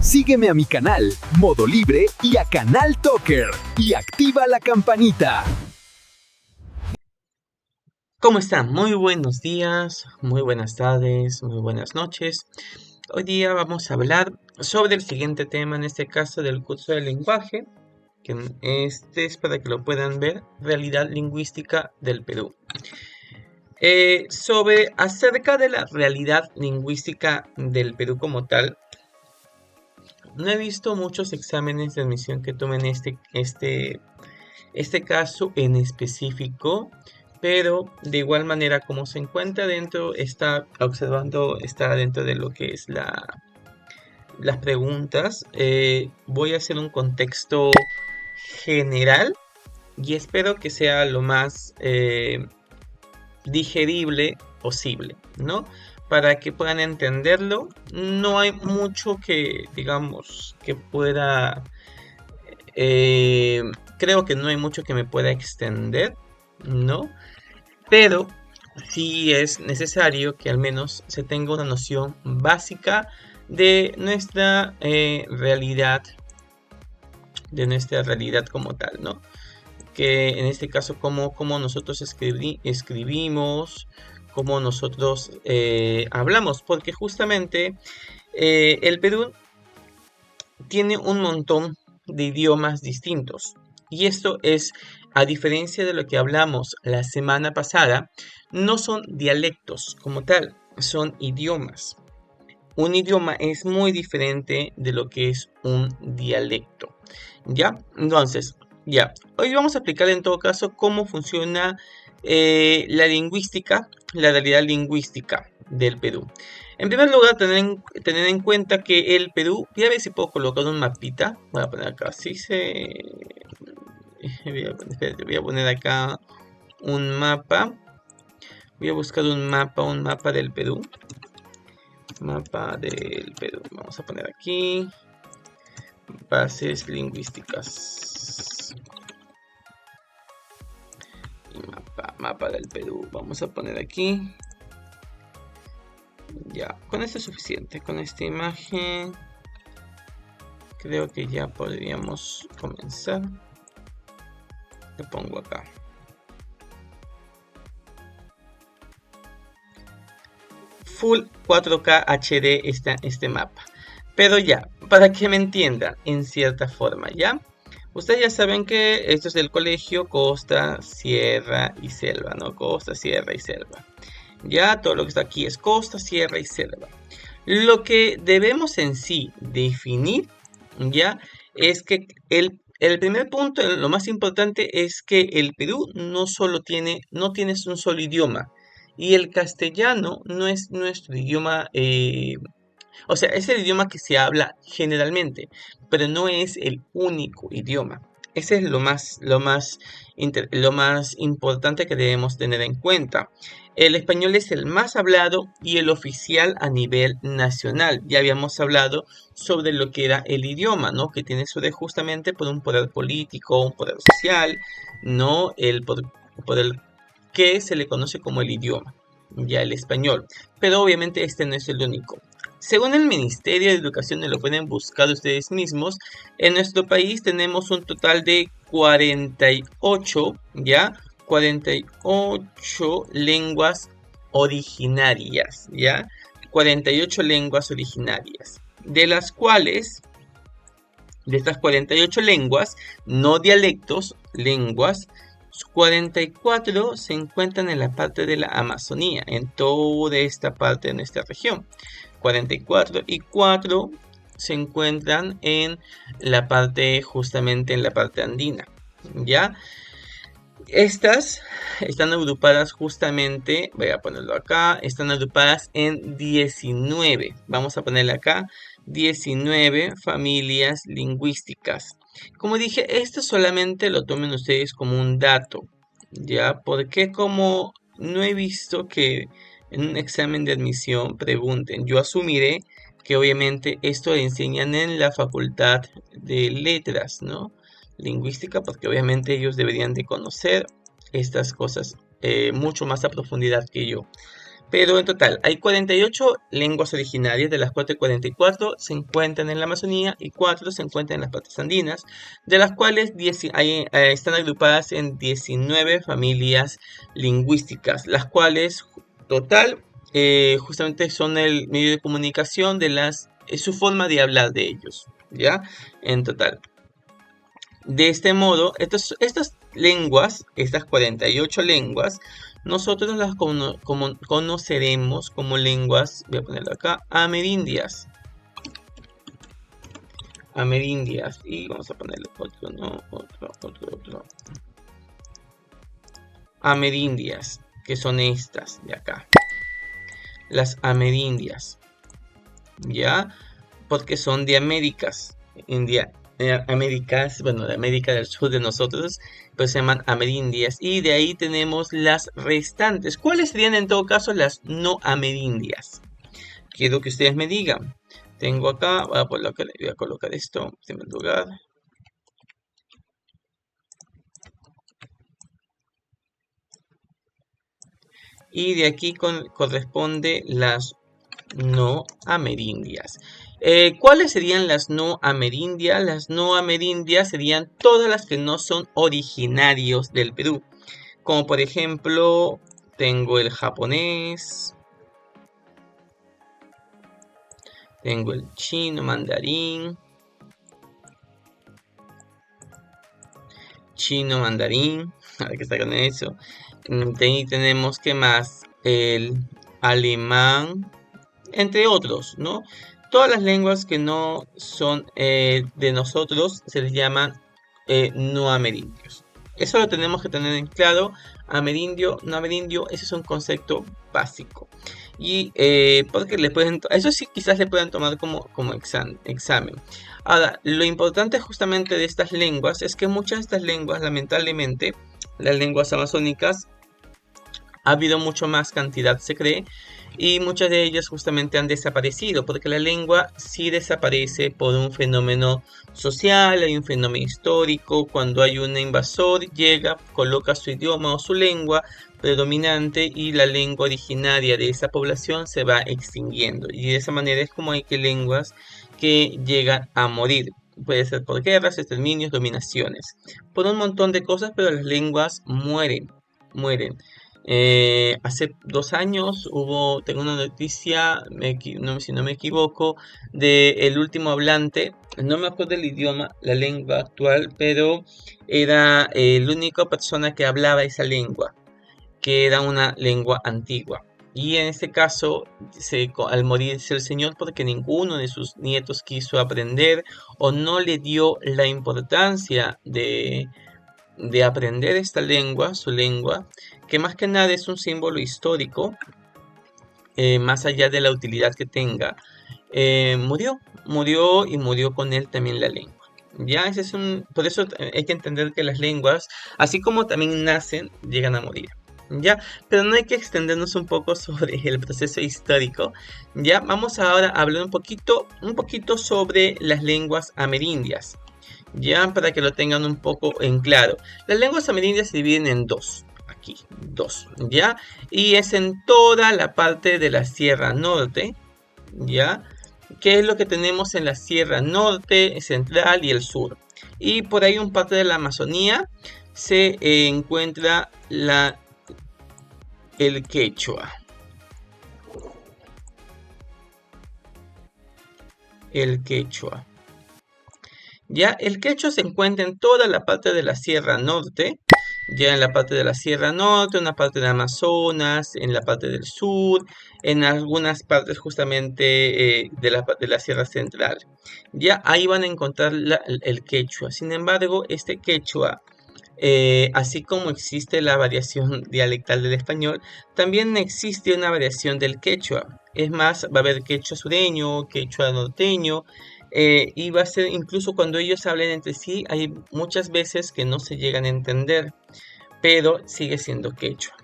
Sígueme a mi canal Modo Libre y a Canal Talker y activa la campanita. ¿Cómo están? Muy buenos días, muy buenas tardes, muy buenas noches. Hoy día vamos a hablar sobre el siguiente tema, en este caso del curso de lenguaje, que este es para que lo puedan ver, realidad lingüística del Perú. Acerca de la realidad lingüística del Perú como tal, no he visto muchos exámenes de admisión que tomen este caso en específico, pero de igual manera como se encuentra dentro, está dentro de lo que es las preguntas, voy a hacer un contexto general y espero que sea lo más digerible posible, ¿no? Para que puedan entenderlo. No hay mucho que, digamos, que pueda... creo que no hay mucho que me pueda extender, ¿no? Pero sí es necesario que al menos se tenga una noción básica de nuestra realidad como tal, ¿no? Que en este caso cómo nosotros escribimos, cómo nosotros hablamos, porque justamente el Perú tiene un montón de idiomas distintos. Y esto es, a diferencia de lo que hablamos la semana pasada, no son dialectos como tal, son idiomas. Un idioma es muy diferente de lo que es un dialecto. ¿Ya? Entonces, ya. Hoy vamos a explicar en todo caso cómo funciona la lingüística, la realidad lingüística del Perú. En primer lugar, tener en cuenta que el Perú, voy a ver si puedo colocar un mapita. Voy a poner acá, voy a poner acá un mapa. Voy a buscar un mapa del Perú. Mapa del Perú. Vamos a poner aquí. Bases lingüísticas. Mapa del Perú. Vamos a poner aquí. Ya, con esto es suficiente. Con esta imagen creo que ya podríamos comenzar. Lo pongo acá. Full 4K HD está este mapa. Pero ya, para que me entiendan en cierta forma, ¿ya? Ustedes ya saben que esto es del colegio costa, sierra y selva, ¿no? Costa, sierra y selva. Ya, todo lo que está aquí es costa, sierra y selva. Lo que debemos en sí definir, ¿ya? Es que el primer punto, lo más importante, es que el Perú no tiene un solo idioma. Y el castellano no es nuestro idioma, o sea, es el idioma que se habla generalmente, pero no es el único idioma. Ese es lo más importante que debemos tener en cuenta. El español es el más hablado y el oficial a nivel nacional. Ya habíamos hablado sobre lo que era el idioma, ¿no? Que tiene justamente por un poder político, un poder social, ¿no? Por el que se le conoce como el idioma, ya el español. Pero obviamente este no es el único. Según el Ministerio de Educación, y lo pueden buscar ustedes mismos, en nuestro país tenemos un total de 48, ¿ya? 48 lenguas originarias, ¿ya? 48 lenguas originarias, de estas 48 lenguas, no dialectos, lenguas, 44 se encuentran en la parte de la Amazonía, en toda esta parte de nuestra región. 44 y 4 se encuentran en la parte, justamente en la parte andina, ¿ya? Estas están agrupadas justamente, voy a ponerlo acá, están agrupadas en 19, vamos a ponerle acá, 19 familias lingüísticas. Como dije, esto solamente lo tomen ustedes como un dato, ¿ya? Porque como no he visto que en un examen de admisión pregunten, yo asumiré que obviamente esto lo enseñan en la facultad de letras, ¿no? Lingüística, porque obviamente ellos deberían de conocer estas cosas mucho más a profundidad que yo. Pero en total hay 48 lenguas originarias, de las cuales 44 se encuentran en la Amazonía y 4 se encuentran en las partes andinas, de las cuales están agrupadas en 19 familias lingüísticas, las cuales total justamente son el medio de comunicación es su forma de hablar de ellos, ¿ya? En total. De este modo, estas lenguas, estas 48 lenguas, nosotros las conoceremos como lenguas, voy a ponerlo acá, amerindias. Amerindias. Y vamos a ponerle otro, ¿no? Otro. Amerindias, que son estas de acá. Las amerindias. ¿Ya? Porque son de Américas. Américas, bueno, de América del Sur de nosotros, pues se llaman amerindias. Y de ahí tenemos las restantes. ¿Cuáles serían en todo caso las no amerindias? Quiero que ustedes me digan. Tengo acá, voy a colocar esto en primer lugar. Y de aquí corresponde las no amerindias. ¿Cuáles serían las no amerindias? Las no amerindias serían todas las que no son originarios del Perú. Como por ejemplo, tengo el japonés, tengo el chino mandarín, a ver qué está con eso. Tenemos que más el alemán, entre otros, ¿no? Todas las lenguas que no son de nosotros se les llaman no amerindios. Eso lo tenemos que tener en claro. Amerindio, no amerindio, ese es un concepto básico. Y porque eso sí quizás le puedan tomar como examen. Ahora, lo importante justamente de estas lenguas es que muchas de estas lenguas, lamentablemente, las lenguas amazónicas, ha habido mucho más cantidad, se cree, y muchas de ellas justamente han desaparecido, porque la lengua sí desaparece por un fenómeno social, hay un fenómeno histórico, cuando hay un invasor, llega, coloca su idioma o su lengua predominante y la lengua originaria de esa población se va extinguiendo, y de esa manera es como hay que lenguas que llegan a morir. Puede ser por guerras, exterminios, dominaciones, por un montón de cosas, pero las lenguas mueren. Hace 2 años tengo una noticia, si no me equivoco, de el último hablante, no me acuerdo del idioma, la lengua actual, pero era la única persona que hablaba esa lengua, que era una lengua antigua. Y en este caso, al morirse el señor, porque ninguno de sus nietos quiso aprender o no le dio la importancia de aprender esta lengua, su lengua, que más que nada es un símbolo histórico, más allá de la utilidad que tenga, murió y murió con él también la lengua. Ya, por eso hay que entender que las lenguas, así como también nacen, llegan a morir. Ya, pero no hay que extendernos un poco sobre el proceso histórico. Ya, vamos ahora a hablar un poquito sobre las lenguas amerindias. Ya, para que lo tengan un poco en claro. Las lenguas amerindias se dividen en dos. Aquí, dos, ¿ya? Y es en toda la parte de la Sierra Norte, ¿ya? ¿Qué es lo que tenemos en la Sierra Norte, Central y el Sur? Y por ahí un parte de la Amazonía se encuentra el quechua. El quechua. Ya, el quechua se encuentra en toda la parte de la Sierra Norte, ya en la parte de la Sierra Norte, en la parte de Amazonas, en la parte del sur, en algunas partes justamente de la Sierra Central. Ya ahí van a encontrar el quechua. Sin embargo, este quechua, así como existe la variación dialectal del español, también existe una variación del quechua. Es más, va a haber quechua sureño, quechua norteño, y va a ser incluso cuando ellos hablen entre sí, hay muchas veces que no se llegan a entender, pero sigue siendo quechua.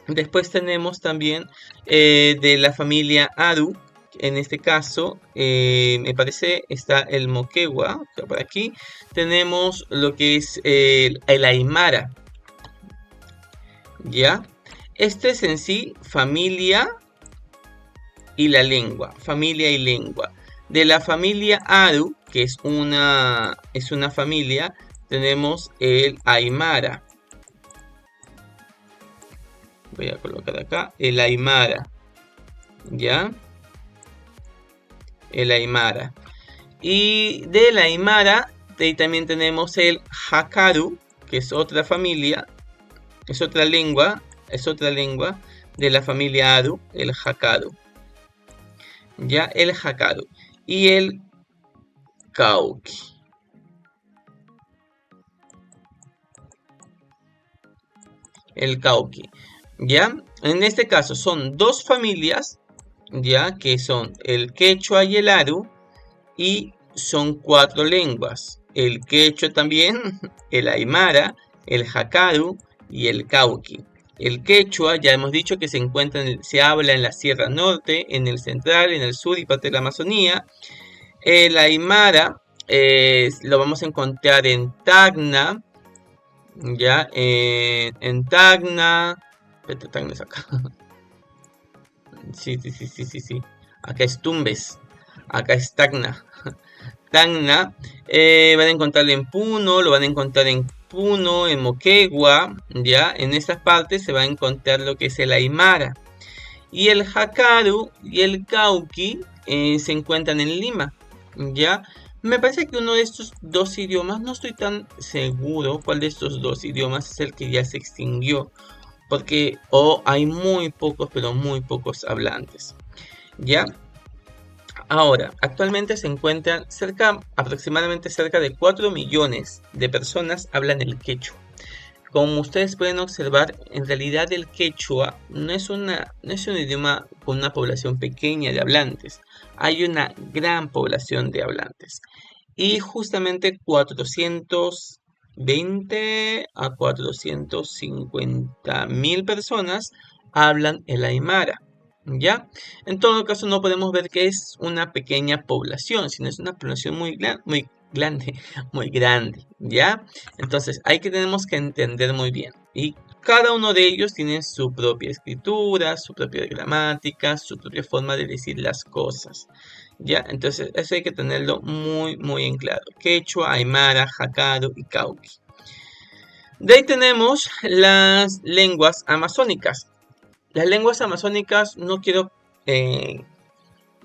Después tenemos también de la familia Aru, en este caso me parece está el moquegua, por aquí tenemos lo que es el aymara, ¿ya? Este es en sí familia y la lengua, familia y lengua. De la familia Aru, que es una familia, tenemos el Aymara. Voy a colocar acá el Aymara, ¿ya? El Aymara. Y del Aymara también tenemos el Hakaru, que es otra familia, es otra lengua de la familia Aru, el Hakaru. Ya, el Hakaru. Y el Kauki. El Kauki. Ya, en este caso son dos familias, ya, que son el Quechua y el Aru, y son 4 lenguas. El Quechua también, el Aymara, el Hakaru y el Kauki. El Quechua ya hemos dicho que se habla en la Sierra Norte, en el Central, en el Sur y parte de la Amazonía. El Aymara lo vamos a encontrar en Tacna, ya, en Tacna. Tacna es acá. Sí. Acá es Tumbes, acá es Tacna. Tacna, van a encontrarlo en Puno, lo van a encontrar en Puno, en Moquegua, ya, en estas partes se va a encontrar lo que es el Aymara. Y el Hakaru y el Kauki se encuentran en Lima, ya. Me parece que uno de estos dos idiomas, no estoy tan seguro cuál de estos dos idiomas es el que ya se extinguió, porque hay muy pocos, pero muy pocos hablantes, ya. Ahora, actualmente se encuentran aproximadamente cerca de 4 millones de personas hablan el quechua. Como ustedes pueden observar, en realidad el quechua no es un idioma con una población pequeña de hablantes. Hay una gran población de hablantes. Y justamente 420 a 450 mil personas hablan el Aymara. ¿Ya? En todo caso no podemos ver que es una pequeña población, sino es una población muy grande, ¿ya? Entonces tenemos que entender muy bien. Y cada uno de ellos tiene su propia escritura, su propia gramática, su propia forma de decir las cosas, ¿ya? Entonces eso hay que tenerlo muy en claro. Quechua, Aymara, Hakaru y Kauki. De ahí tenemos las lenguas amazónicas. Las lenguas amazónicas no quiero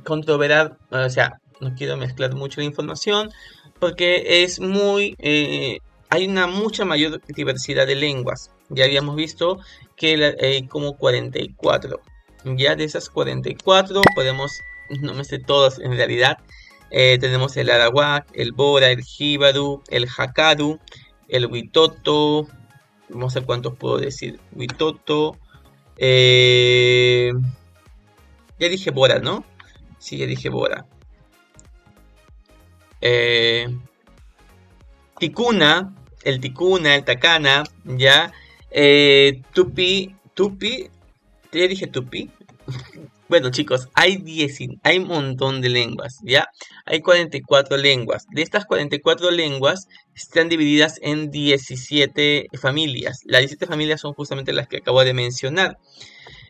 controverar, o sea, no quiero mezclar mucho la información porque hay una mucha mayor diversidad de lenguas. Ya habíamos visto que hay como 44. Ya de esas 44 no me sé todas en realidad. Tenemos el arawak, el bora, el jíbaru, el hakaru, el huitoto. Vamos a ver cuántos puedo decir. Huitoto. Ya dije Bora, ¿no? Sí, ya dije Bora. Ticuna, el Tacana, ya. Tupi, ya dije Tupi. Bueno, chicos, hay un montón de lenguas, ¿ya? Hay 44 lenguas. De estas 44 lenguas están divididas en 17 familias. Las 17 familias son justamente las que acabo de mencionar.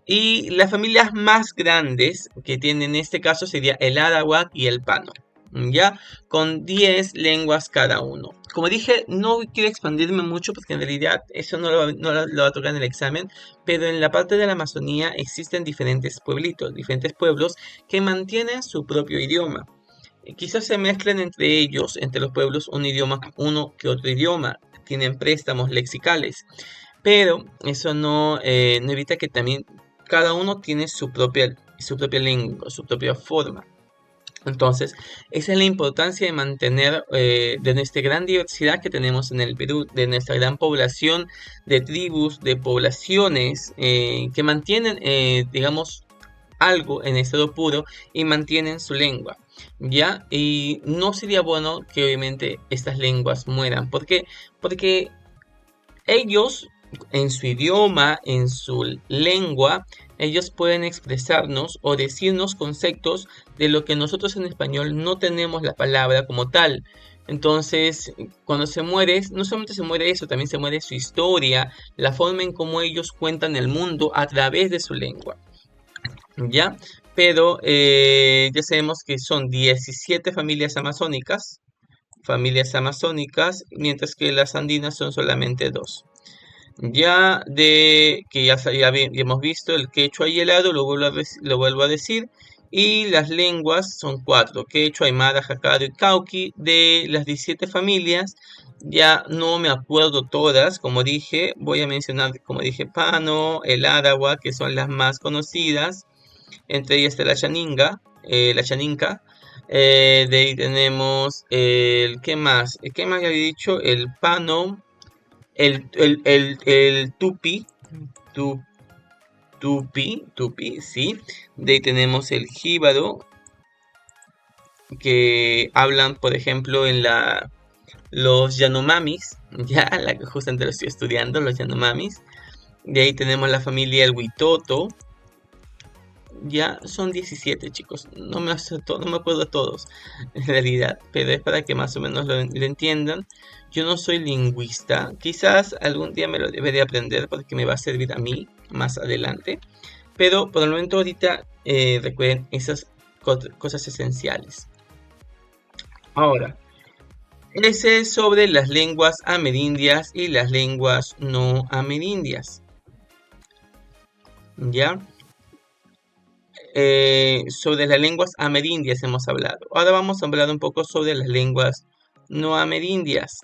Y las familias más grandes que tienen en este caso sería el arawak y el pano, ¿ya? Con 10 lenguas cada uno. Como dije, no quiero expandirme mucho porque en realidad eso no lo va a tocar en el examen, pero en la parte de la Amazonía existen diferentes pueblitos, diferentes pueblos que mantienen su propio idioma. Quizás se mezclen entre ellos, entre los pueblos, uno que otro idioma, tienen préstamos lexicales, pero eso no evita que también cada uno tiene su propia lengua, su propia forma. Entonces, esa es la importancia de mantener de nuestra gran diversidad que tenemos en el Perú, de nuestra gran población de tribus, de poblaciones que mantienen, digamos, algo en estado puro y mantienen su lengua, ¿ya? Y no sería bueno que obviamente estas lenguas mueran. ¿Por qué? Porque ellos, en su idioma, en su lengua, ellos pueden expresarnos o decirnos conceptos de lo que nosotros en español no tenemos la palabra como tal. Entonces, cuando se muere, no solamente se muere eso, también se muere su historia, la forma en cómo ellos cuentan el mundo a través de su lengua, ¿ya? Pero ya sabemos que son 17 familias amazónicas, mientras que las andinas son solamente dos. Ya de que ya hemos visto el quechua y el aro, lo vuelvo a decir. Y las lenguas son cuatro: quechua, aymara, jacaro y cauqui. De las 17 familias, ya no me acuerdo todas, como dije. Voy a mencionar, como dije, pano, el arawak, que son las más conocidas. Entre ellas está la chaninca. De ahí tenemos el, ¿qué más? ¿Qué más había dicho? El pano, el tupi, tu- tupi, sí. De ahí tenemos el jíbaro, que hablan, por ejemplo, los Yanomamis, ya, la que justamente lo estoy estudiando, los Yanomamis. De ahí tenemos la familia el Huitoto. Ya son 17, chicos. No me acuerdo todos, en realidad, pero es para que más o menos lo entiendan. Yo no soy lingüista. Quizás algún día me lo deberé aprender porque me va a servir a mí más adelante. Pero por el momento ahorita recuerden esas cosas esenciales. Ahora, ese es sobre las lenguas amerindias y las lenguas no amerindias. ¿Ya? Sobre las lenguas amerindias hemos hablado. Ahora vamos a hablar un poco sobre las lenguas no amerindias.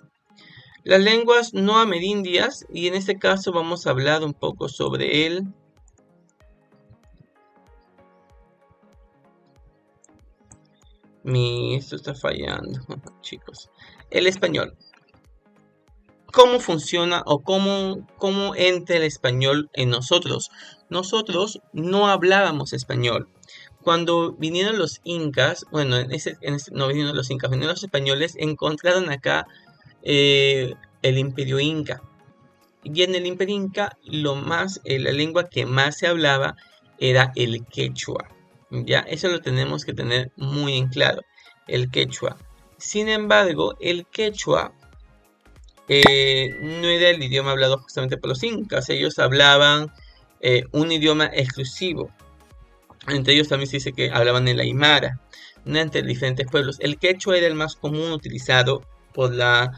Las lenguas no amerindias, y en este caso vamos a hablar un poco sobre esto está fallando, chicos. El español. ¿Cómo funciona o cómo entra el español en nosotros? Nosotros no hablábamos español. Cuando vinieron los incas, bueno, no vinieron los incas, vinieron los españoles, encontraron acá el imperio inca. Y en el imperio inca, la lengua que más se hablaba era el quechua. Ya, eso lo tenemos que tener muy en claro, el quechua. Sin embargo, el quechua no era el idioma hablado justamente por los incas. Ellos hablaban un idioma exclusivo. Entre ellos también se dice que hablaban el aymara, ¿no? Entre diferentes pueblos. El quechua era el más común utilizado por la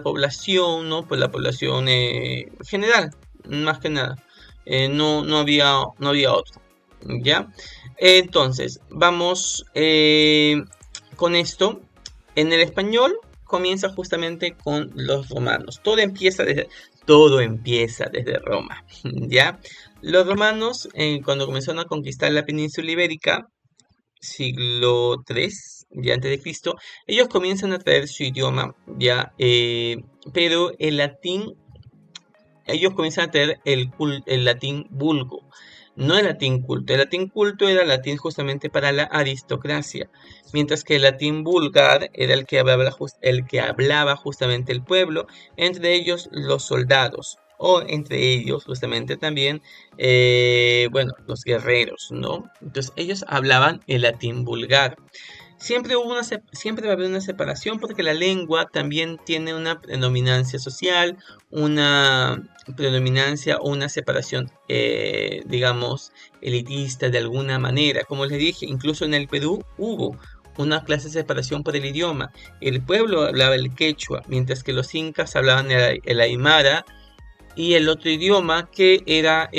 población, ¿no? Por la población general, más que nada. No había otro, ¿ya? Entonces, vamos con esto. En el español comienza justamente con los romanos. Todo empieza desde Roma, ¿ya? Los romanos, cuando comenzaron a conquistar la península ibérica, siglo III, ya antes de Cristo, ellos comienzan a traer su idioma, ya, pero el latín, ellos comienzan a traer el latín vulgo, no el latín culto. El latín culto era el latín justamente para la aristocracia, mientras que el latín vulgar era el que hablaba justamente el pueblo, entre ellos los soldados, o entre ellos justamente también, bueno, los guerreros, ¿no? Entonces ellos hablaban el latín vulgar. Siempre va a haber una separación porque la lengua también tiene una predominancia social, una predominancia o una separación, digamos, elitista de alguna manera. Como les dije, incluso en el Perú hubo una clase de separación por el idioma. El pueblo hablaba el quechua, mientras que los incas hablaban el aymara y el otro idioma que era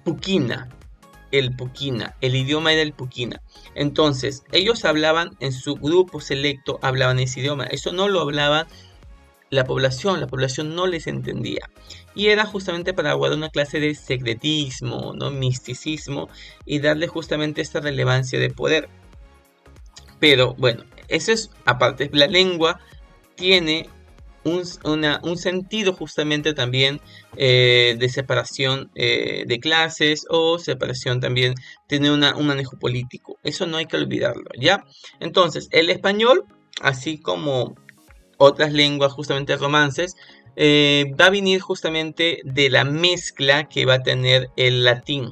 puquina, el idioma era el puquina. Entonces, ellos hablaban en su grupo selecto, hablaban ese idioma. Eso no lo hablaba la población no les entendía. Y era justamente para guardar una clase de secretismo, ¿no? Misticismo, y darle justamente esta relevancia de poder. Pero bueno, eso es aparte. La lengua tiene un sentido justamente también de separación de clases, o separación también, tiene un manejo político. Eso no hay que olvidarlo, ¿ya? Entonces, el español, así como otras lenguas justamente romances, va a venir justamente de la mezcla que va a tener el latín,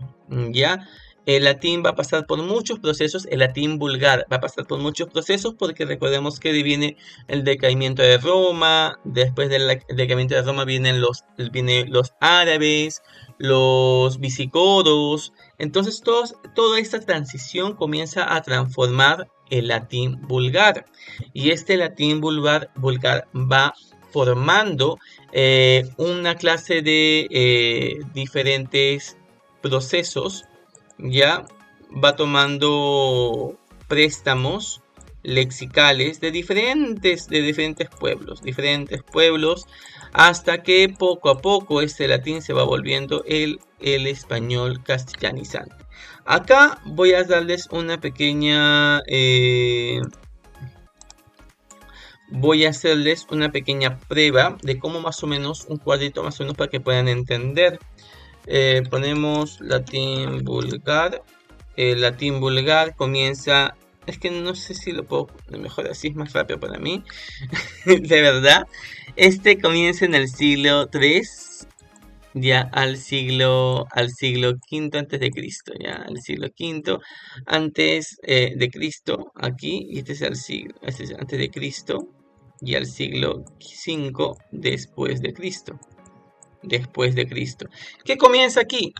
¿ya? El latín va a pasar por muchos procesos, el latín vulgar va a pasar por muchos procesos porque recordemos que viene el decaimiento de Roma, después del decaimiento de Roma vienen los árabes, los visigodos, entonces toda esta transición comienza a transformar el latín vulgar y este latín vulgar va formando una clase de diferentes procesos, ya va tomando préstamos lexicales de diferentes pueblos, hasta que poco a poco este latín se va volviendo el español castellanizante. Acá voy a darles una pequeña voy a hacerles una pequeña prueba de cómo más o menos, un cuadrito más o menos para que puedan entender. Ponemos latín vulgar. El latín vulgar comienza, es que no sé si lo puedo, mejor así es más rápido para mí, de verdad. Este comienza en el siglo III, ya al siglo V antes de Cristo, ya al siglo V antes de Cristo aquí, y este es antes de Cristo, y al siglo V después de Cristo. ¿Qué comienza aquí?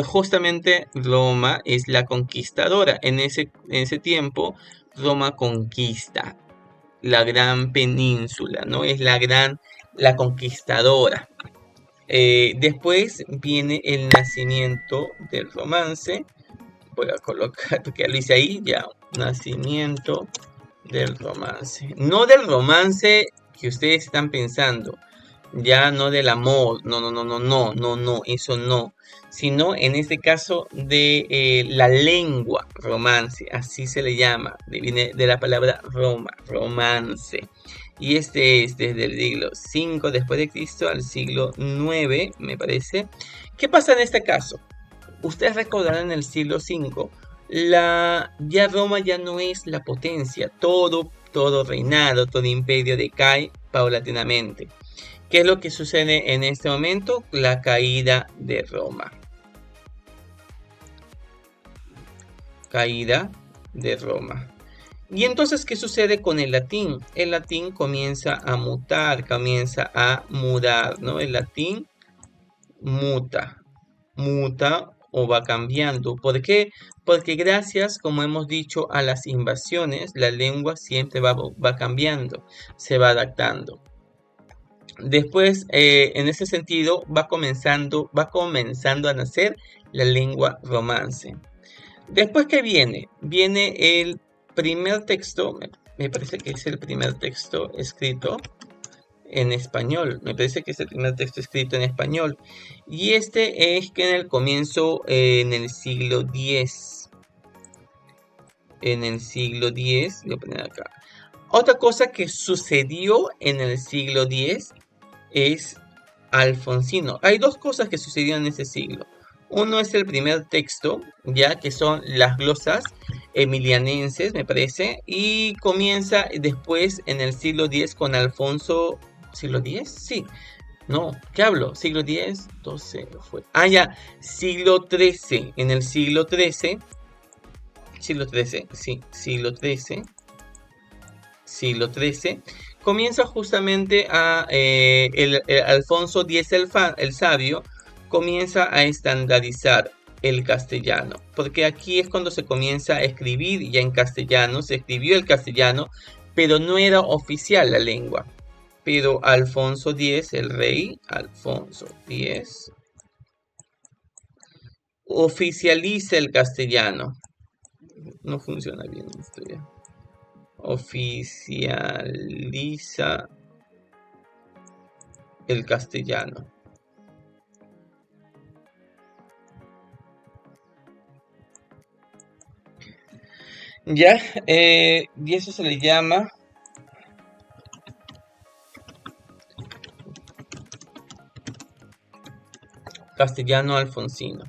Justamente Roma es la conquistadora. En ese tiempo, Roma conquista la gran península, ¿no? Es la conquistadora. Después viene el nacimiento del romance. Voy a colocar, porque ya lo hice ahí, ya, nacimiento del romance. No del romance que ustedes están pensando, ya no del amor, no, eso no, sino en este caso de la lengua, romance, así se le llama, viene de la palabra Roma, romance. Y este es desde el siglo V después de Cristo al siglo IX, me parece. ¿Qué pasa en este caso? Ustedes recordarán en el siglo V, ya Roma ya no es la potencia, todo reinado, todo imperio decae paulatinamente. ¿Qué es lo que sucede en este momento? La caída de Roma. Caída de Roma. Y entonces, ¿qué sucede con el latín? El latín comienza a mutar, comienza a mudar, ¿no? El latín muta o va cambiando. ¿Por qué? Porque gracias, como hemos dicho, a las invasiones, la lengua siempre va cambiando, se va adaptando. Después, en ese sentido, va comenzando a nacer la lengua romance. Después, ¿qué viene? Viene el primer texto, me parece que es el primer texto escrito en español. Me parece que es el primer texto escrito en español. Y este es que en el comienzo, en el siglo X. En el siglo X, voy a poner acá. Otra cosa que sucedió en el siglo X es Alfonsino. Hay dos cosas que sucedieron en ese siglo. Uno es el primer texto, ya que son las glosas emilianenses, me parece, y comienza después en el siglo X con Alfonso. ¿Siglo X? Sí. No, ¿qué hablo? ¿Siglo X? 12 fue. Ah, ya, siglo XIII. En el siglo XIII. Siglo XIII, sí, siglo XIII. Siglo XIII. Comienza justamente el Alfonso X el Sabio comienza a estandarizar el castellano, porque aquí es cuando se comienza a escribir ya en castellano, se escribió el castellano, pero no era oficial la lengua. Pero Alfonso X, el rey Alfonso X, oficializa el castellano. No funciona bien esto ya. Oficializa el castellano. Ya, y eso se le llama castellano alfonsino.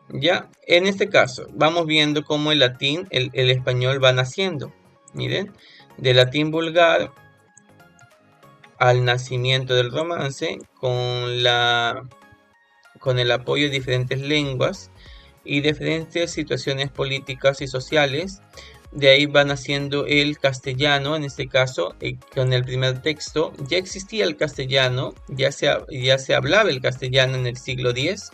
Ya, en este caso, vamos viendo cómo el latín, el español va naciendo. Miren, del latín vulgar al nacimiento del romance, con el apoyo de diferentes lenguas, y diferentes situaciones políticas y sociales. De ahí van haciendo el castellano, en este caso, con el primer texto. Ya existía el castellano, ya se hablaba el castellano en el siglo X,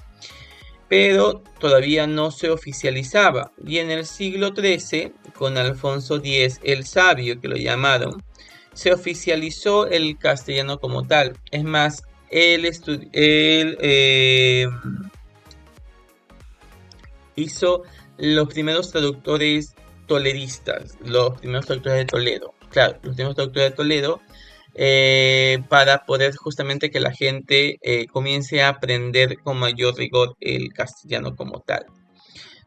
pero todavía no se oficializaba. Y en el siglo XIII, con Alfonso X el Sabio, que lo llamaron, se oficializó el castellano como tal. Es más, él hizo los primeros traductores toledistas, los primeros traductores de Toledo. Claro, los primeros traductores de Toledo, para poder justamente que la gente comience a aprender con mayor rigor el castellano como tal,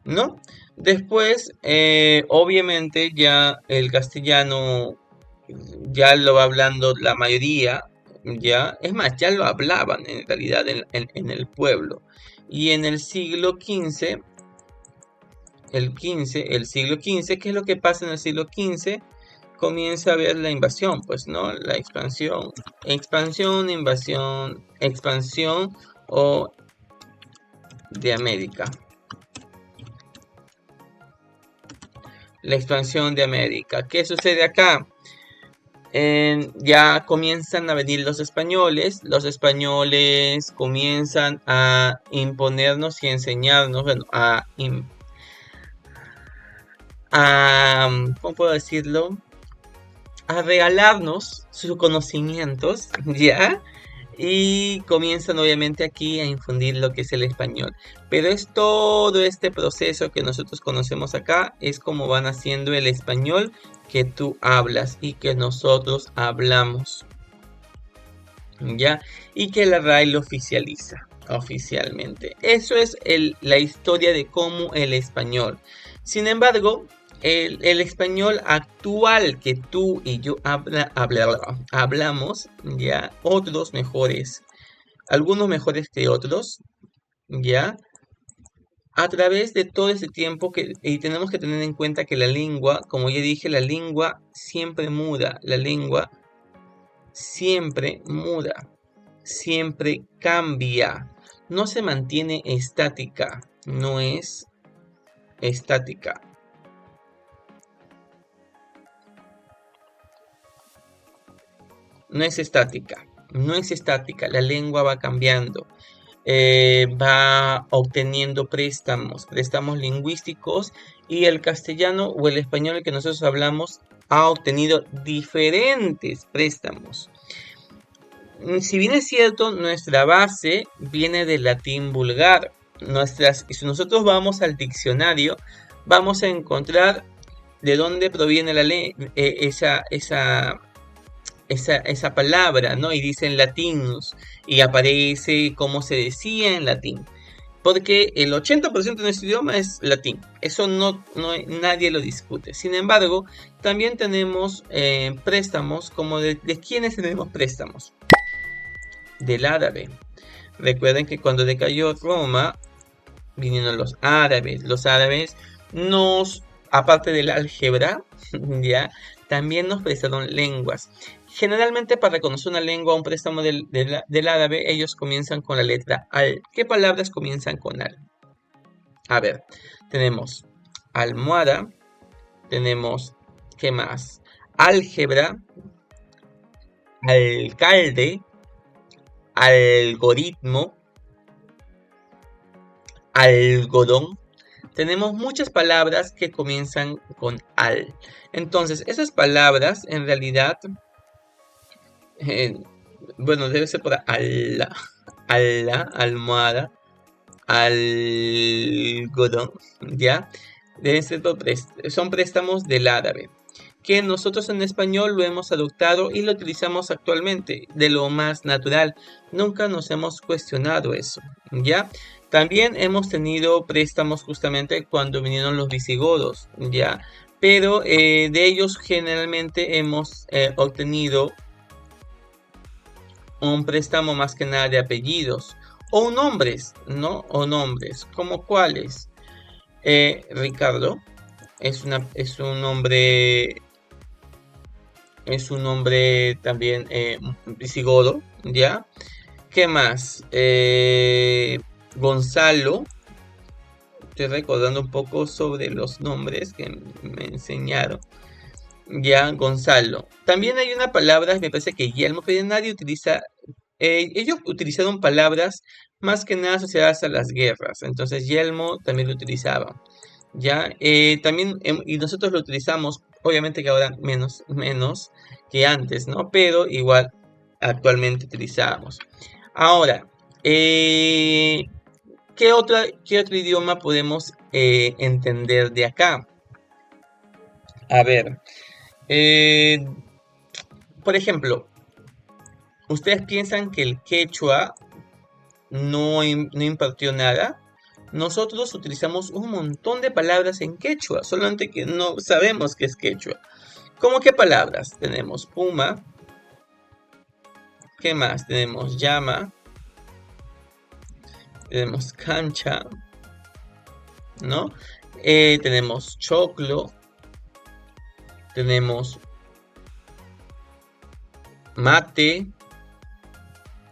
¿no? Después, obviamente, ya el castellano ya lo va hablando la mayoría, ya, es más, ya lo hablaban en realidad en el pueblo. Y en el siglo XV, el siglo XV, ¿qué es lo que pasa en el siglo XV? Comienza a haber la invasión, pues, ¿no? La expansión, invasión, expansión o de América. La expansión de América. ¿Qué sucede acá? Ya comienzan a venir los españoles comienzan a imponernos y enseñarnos, bueno, ¿cómo puedo decirlo? A regalarnos sus conocimientos, ¿ya? Y comienzan obviamente aquí a infundir lo que es el español. Pero es todo este proceso que nosotros conocemos acá, es como van haciendo el español que tú hablas y que nosotros hablamos, ¿ya? Y que la RAE lo oficializa oficialmente. Eso es la historia de cómo el español. Sin embargo, el español actual que tú y yo hablamos, ya, otros mejores, algunos mejores que otros, ya, a través de todo ese tiempo y tenemos que tener en cuenta que la lengua, como ya dije, la lengua siempre muda, la lengua siempre muda, siempre cambia, no se mantiene estática, no es estática. No es estática, la lengua va cambiando, va obteniendo préstamos lingüísticos, y el castellano o el español que nosotros hablamos ha obtenido diferentes préstamos. Si bien es cierto, nuestra base viene del latín vulgar, si nosotros vamos al diccionario, vamos a encontrar de dónde proviene esa palabra, ¿no? Y dice en latinus, y aparece cómo se decía en latín, porque el 80% de nuestro idioma es latín, eso nadie lo discute. Sin embargo, también tenemos préstamos, como ¿de quiénes tenemos préstamos? Del árabe. Recuerden que cuando decayó Roma, vinieron los árabes. Los árabes aparte del álgebra, ya, también nos prestaron lenguas. Generalmente, para reconocer una lengua, un préstamo del árabe, ellos comienzan con la letra al. ¿Qué palabras comienzan con al? A ver, tenemos almohada, tenemos, ¿qué más? Álgebra, alcalde, algoritmo, algodón. Tenemos muchas palabras que comienzan con al. Entonces, esas palabras en realidad, bueno, debe ser por almohada, algodón, ¿ya? Deben ser son préstamos del árabe, que nosotros en español lo hemos adoptado y lo utilizamos actualmente de lo más natural. Nunca nos hemos cuestionado eso, ¿ya? También hemos tenido préstamos justamente cuando vinieron los visigodos, ¿ya? Pero de ellos generalmente hemos obtenido un préstamo más que nada de apellidos o nombres, ¿no? O nombres, ¿como cuáles? Ricardo es un nombre también visigodo, ¿ya? ¿Qué más? Gonzalo Estoy recordando un poco sobre los nombres que me enseñaron. Ya, Gonzalo. También hay una palabra, me parece que Yelmo, pero nadie utiliza. Ellos utilizaron palabras más que nada asociadas a las guerras. Entonces, Yelmo también lo utilizaban. Ya, también, y nosotros lo utilizamos, obviamente que ahora menos que antes, ¿no? Pero igual actualmente utilizamos. Ahora, qué otro idioma podemos entender de acá? A ver, eh, por ejemplo, ¿ustedes piensan que el quechua no impartió nada? Nosotros utilizamos un montón de palabras en quechua, solamente que no sabemos qué es quechua. ¿Cómo qué palabras? Tenemos puma, ¿qué más? Tenemos llama, tenemos cancha, ¿no? Tenemos choclo, tenemos mate,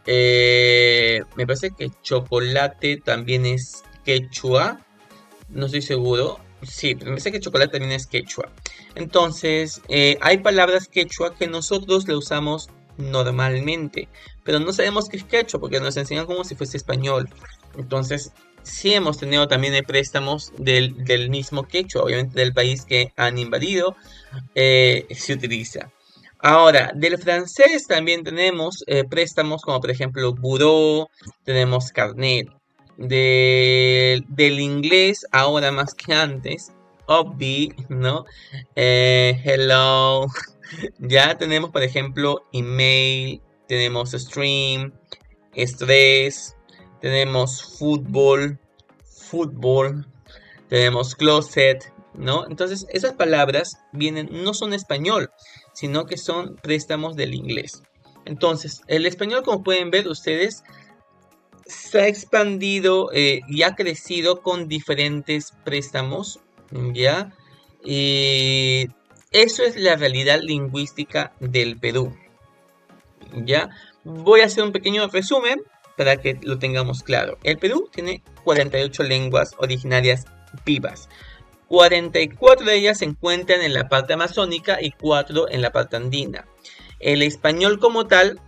me parece que chocolate también es quechua, no estoy seguro. Sí, me parece que chocolate también es quechua. Entonces, hay palabras quechua que nosotros le usamos normalmente, pero no sabemos qué es quechua porque nos enseñan como si fuese español. Entonces, sí hemos tenido también préstamos del mismo quechua, obviamente del país que han invadido, se utiliza. Ahora, del francés también tenemos préstamos como por ejemplo bureau, tenemos carnet. Del inglés, ahora más que antes, obvi, ¿no? Hello. Ya tenemos por ejemplo email, tenemos stream, estrés, tenemos fútbol, tenemos closet, ¿no? Entonces, esas palabras no son español, sino que son préstamos del inglés. Entonces, el español, como pueden ver ustedes, se ha expandido y ha crecido con diferentes préstamos, ¿ya? Y eso es la realidad lingüística del Perú, ¿ya? Voy a hacer un pequeño resumen para que lo tengamos claro. El Perú tiene 48 lenguas originarias vivas. 44 de ellas se encuentran en la parte amazónica y 4 en la parte andina. El español como tal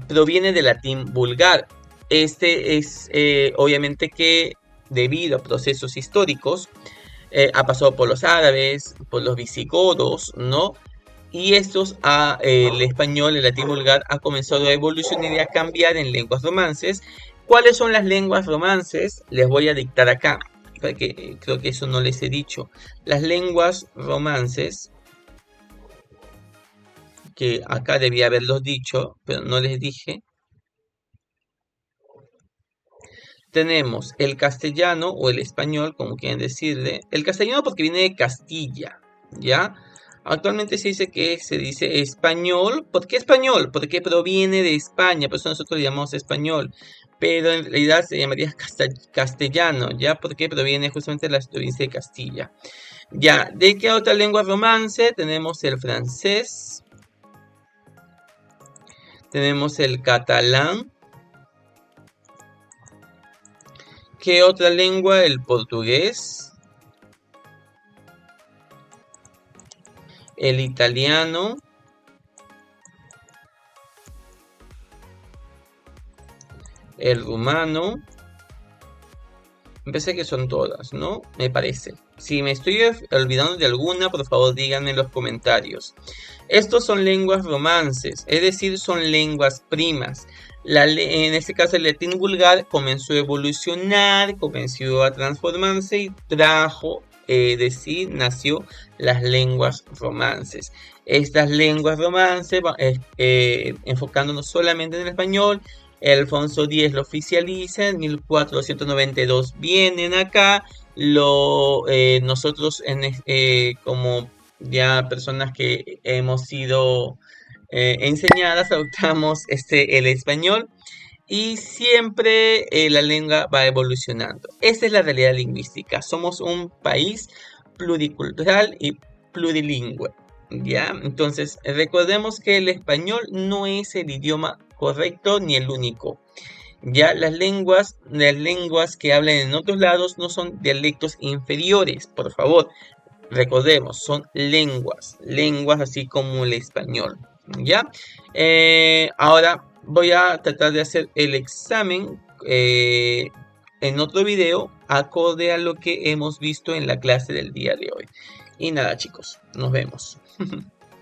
proviene del latín vulgar. Este es obviamente que debido a procesos históricos ha pasado por los árabes, por los visigodos, ¿no? Y el español, el latín vulgar, ha comenzado a evolucionar y a cambiar en lenguas romances. ¿Cuáles son las lenguas romances? Les voy a dictar acá, porque creo que eso no les he dicho. Las lenguas romances, que acá debía haberlos dicho, pero no les dije. Tenemos el castellano o el español, como quieren decirle. El castellano porque viene de Castilla, ¿ya? Actualmente se dice que se dice español. ¿Por qué español? Porque proviene de España, por eso nosotros le llamamos español. Pero en realidad se llamaría castellano, ¿ya? Porque proviene justamente de la provincia de Castilla. Ya, ¿de qué otra lengua romance? Tenemos el francés. Tenemos el catalán. ¿Qué otra lengua? El portugués. El italiano. El rumano. Me parece que son todas, ¿no? Me parece. Si me estoy olvidando de alguna, por favor díganme en los comentarios. Estos son lenguas romances, es decir, son lenguas primas. En este caso el latín vulgar comenzó a evolucionar, comenzó a transformarse y nació las lenguas romances. Estas lenguas romances, enfocándonos solamente en el español, Alfonso X lo oficializa, en 1492 vienen acá, nosotros como ya personas que hemos sido enseñadas, adoptamos el español y siempre la lengua va evolucionando. Esta es la realidad lingüística, somos un país pluricultural y plurilingüe. ¿Ya? Entonces, recordemos que el español no es el idioma correcto ni el único. Ya las lenguas que hablan en otros lados no son dialectos inferiores, por favor. Recordemos, son lenguas así como el español. ¿Ya? Ahora voy a tratar de hacer el examen en otro video acorde a lo que hemos visto en la clase del día de hoy. Y nada, chicos, nos vemos.